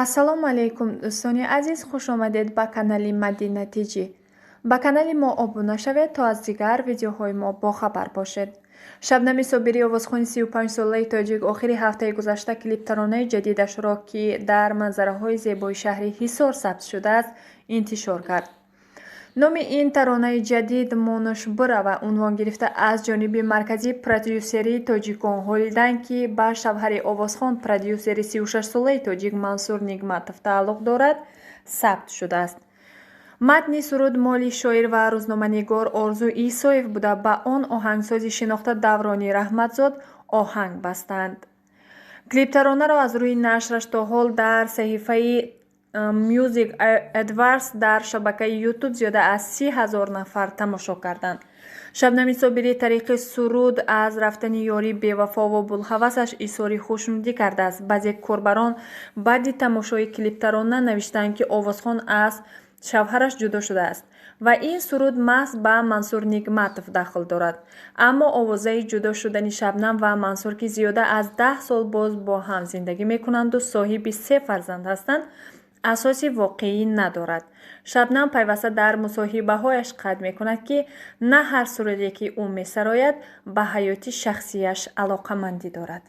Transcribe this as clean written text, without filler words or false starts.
ассалому алайкум дӯстони азиз, хуш омадед ба канали Мадина Тиҷи. Ба канали мо обуна шавед то аз дигар видеоҳои мо бохабар бошед. Шабнами Собирӣ овозхони 35-солаи тоҷик охири ҳафтаи гузашта клиптаронаи ҷадидашро, ки дар манзараҳои зебои шаҳри Ҳисор сабт шудааст, интишор кард. номи ин таронаи ҷадид «Моношбира» ва унвон гирифта аз ҷониби марказии продюсерии тоҷикон ҳолидан, ки ба шавҳари Овозхон, продюсери 36-солаи тоҷик Мансур Нигматов тааллуқ дорад, сабт шудааст. матни суруд моли шоир ва рӯзноманигор Орзу Исоев буда ба он оҳангсози шинохта Даврони Раҳматзод оҳанг бастанд. Клиптаронаро аз рӯи нашраш то ҳол дар саҳифаи Music Adverse дар шабакаи YouTube зиёда аз 30,000 нафар тамошо карданд. Шабнами Собирӣ тариқи суруд аз рафтани ёри бевафову булҳавасаш изҳори хушнудӣ кардааст. баъзе корбарон баъди тамошои клиптарона навиштанд, ки Овозхон аз шавҳараш ҷудо шудааст ва ин суруд маҳз ба Мансур Нигматов дахл дорад. Аммо овозаи ҷудо шудани Шабнам ва Мансур, ки зиёда аз 10 сол боз бо ҳам зиндагӣ мекунанду соҳиби 3 фарзанд ҳастанд, асоси воқеӣ надорад. Шабнам пайваста дар мусоҳибаҳояш қайд мекунад, ки на ҳар суруде, ки ӯ месарояд, ба ҳаёти шахсияш алоқамандӣ дорад.